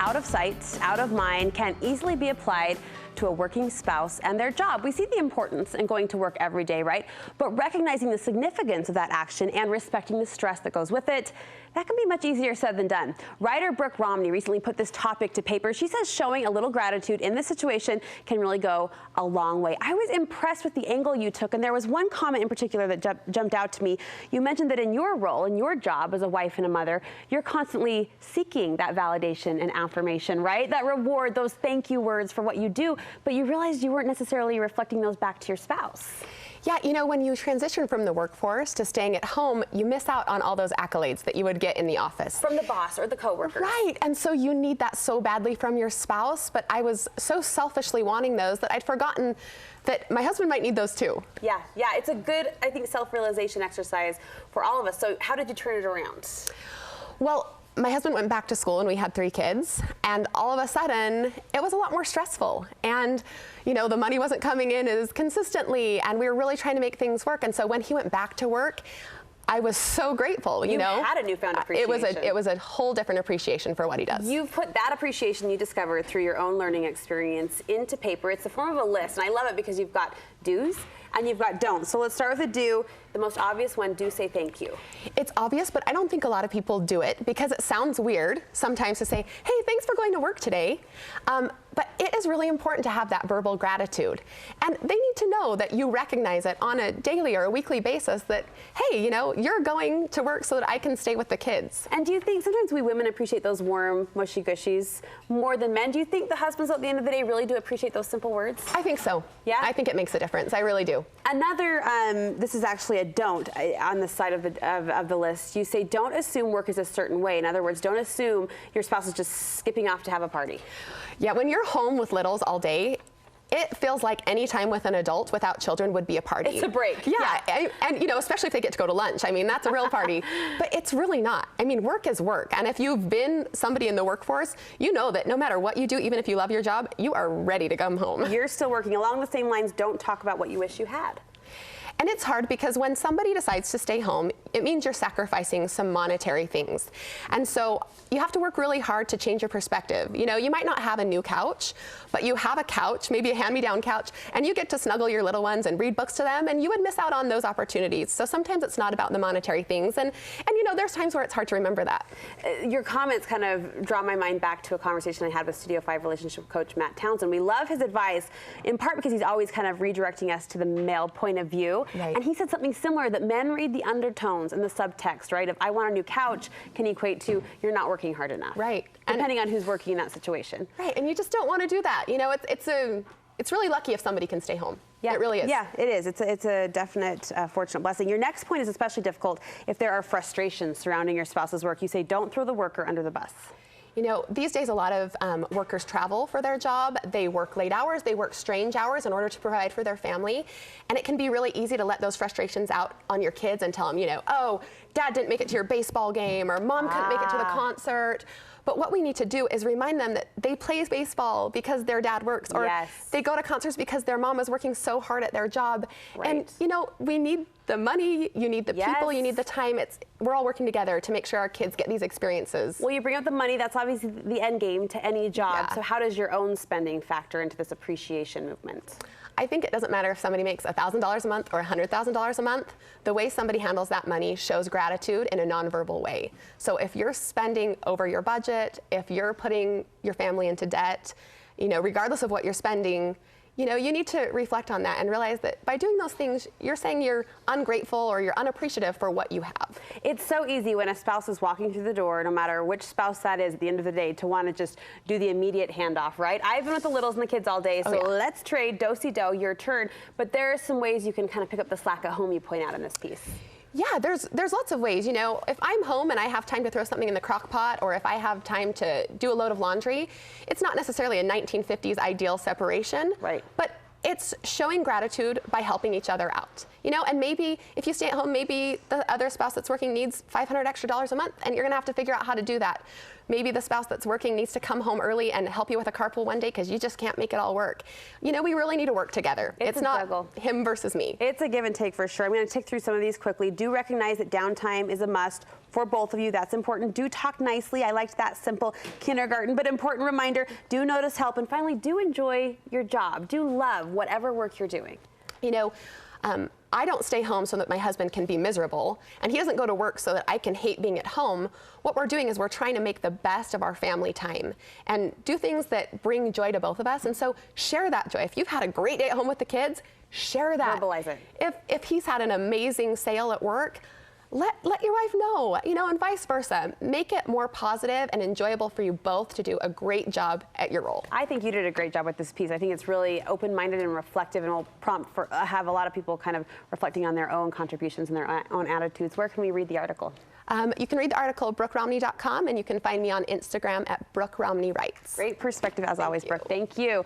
out of sight, out of mind can easily be applied to a working spouse and their job. We see the importance in going to work every day, right? But recognizing the significance of that action and respecting the stress that goes with it, that can be much easier said than done. Writer Brooke Romney recently put this topic to paper. She says showing a little gratitude in this situation can really go a long way. I was impressed with the angle you took, and there was one comment in particular that jumped out to me. You mentioned that in your role, in your job as a wife and a mother, you're constantly seeking that validation and affirmation, right? That reward, those thank you words for what you do, but you realized you weren't necessarily reflecting those back to your spouse. Yeah, you know, when you transition from the workforce to staying at home, you miss out on all those accolades that you would get in the office. From the boss or the coworkers. Right, and so you need that so badly from your spouse, but I was so selfishly wanting those that I'd forgotten that my husband might need those too. Yeah, it's a good, I think, self-realization exercise for all of us. So how did you turn it around? Well, my husband went back to school and we had 3 kids, and all of a sudden it was a lot more stressful, and you know, the money wasn't coming in as consistently, and we were really trying to make things work. And so when he went back to work, I was so grateful. You know, had a newfound appreciation. It was a whole different appreciation for what he does. You've put that appreciation you discovered through your own learning experience into paper. It's the form of a list, and I love it because you've got do's and you've got don'ts. So let's start with a do. The most obvious one, do say thank you. It's obvious, but I don't think a lot of people do it because it sounds weird sometimes to say, hey, thanks for going to work today. But it is really important to have that verbal gratitude. And they need to know that you recognize it on a daily or a weekly basis that, hey, you know, you're going to work so that I can stay with the kids. And do you think sometimes we women appreciate those warm, mushy gushies more than men? Do you think the husbands at the end of the day really do appreciate those simple words? I think so. Yeah? I think it makes a difference. I really do. Another, this is actually a don't on the side of the list. You say don't assume work is a certain way. In other words, don't assume your spouse is just skipping off to have a party. Yeah, when you're home with littles all day, it feels like any time with an adult without children would be a party. It's a break. Yeah, and you know, especially if they get to go to lunch. I mean, that's a real party. But it's really not. I mean, work is work. And if you've been somebody in the workforce, you know that no matter what you do, even if you love your job, you are ready to come home. You're still working. Along the same lines, don't talk about what you wish you had. And it's hard because when somebody decides to stay home, it means you're sacrificing some monetary things. And so you have to work really hard to change your perspective. You know, you might not have a new couch, but you have a couch, maybe a hand-me-down couch, and you get to snuggle your little ones and read books to them, and you would miss out on those opportunities. So sometimes it's not about the monetary things. And you know, there's times where it's hard to remember that. Your comments kind of draw my mind back to a conversation I had with Studio 5 relationship coach Matt Townsend. We love his advice, in part because he's always kind of redirecting us to the male point of view. Right. And he said something similar, that men read the undertones and the subtext, right? If I want a new couch can equate to you're not working hard enough. Right. Depending on who's working in that situation. Right, and you just don't want to do that. You know, it's really lucky if somebody can stay home. Yeah, it really is. Yeah, it is. It's a definite fortunate blessing. Your next point is especially difficult if there are frustrations surrounding your spouse's work. You say don't throw the worker under the bus. You know, these days a lot of workers travel for their job. They work late hours, they work strange hours in order to provide for their family. And it can be really easy to let those frustrations out on your kids and tell them, you know, oh, dad didn't make it to your baseball game, or mom couldn't make it to the concert. But what we need to do is remind them that they play baseball because their dad works, or they go to concerts because their mom is working so hard at their job. Right. And, you know, we need the money, you need the people, you need the time. We're all working together to make sure our kids get these experiences. Well, you bring up the money. That's obviously the end game to any job. Yeah. So how does your own spending factor into this appreciation movement? I think it doesn't matter if somebody makes $1,000 a month or $100,000 a month. The way somebody handles that money shows gratitude in a nonverbal way. So if you're spending over your budget, if you're putting your family into debt, you know, regardless of what you're spending, you know, you need to reflect on that and realize that by doing those things, you're saying you're ungrateful or you're unappreciative for what you have. It's so easy when a spouse is walking through the door, no matter which spouse that is at the end of the day, to want to just do the immediate handoff, right? I've been with the littles and the kids all day, so let's trade, do-si-do, your turn. But there are some ways you can kind of pick up the slack at home you point out in this piece. Yeah, there's lots of ways. You know, if I'm home and I have time to throw something in the crock pot, or if I have time to do a load of laundry, it's not necessarily a 1950s ideal separation. Right. But it's showing gratitude by helping each other out. You know, and maybe if you stay at home, maybe the other spouse that's working needs $500 extra a month, and you're gonna have to figure out how to do that. Maybe the spouse that's working needs to come home early and help you with a carpool one day because you just can't make it all work. You know, we really need to work together. It's not juggle. him versus me. It's a give and take for sure. I'm going to tick through some of these quickly. Do recognize that downtime is a must for both of you. That's important. Do talk nicely. I liked that simple kindergarten, but important reminder, do notice help. And finally, do enjoy your job. Do love whatever work you're doing. You know, I don't stay home so that my husband can be miserable, and he doesn't go to work so that I can hate being at home. What we're doing is we're trying to make the best of our family time and do things that bring joy to both of us. And so share that joy. If you've had a great day at home with the kids, share that. Verbalize it. If he's had an amazing sale at work, let your wife know, you know, and vice versa. Make it more positive and enjoyable for you both to do a great job at your role. I think you did a great job with this piece. I think it's really open-minded and reflective, and will prompt for have a lot of people kind of reflecting on their own contributions and their own attitudes. Where can we read the article? You can read the article at BrookeRomney.com, and you can find me on Instagram at Brooke Romney Writes. Great perspective as always, Brooke. Thank you.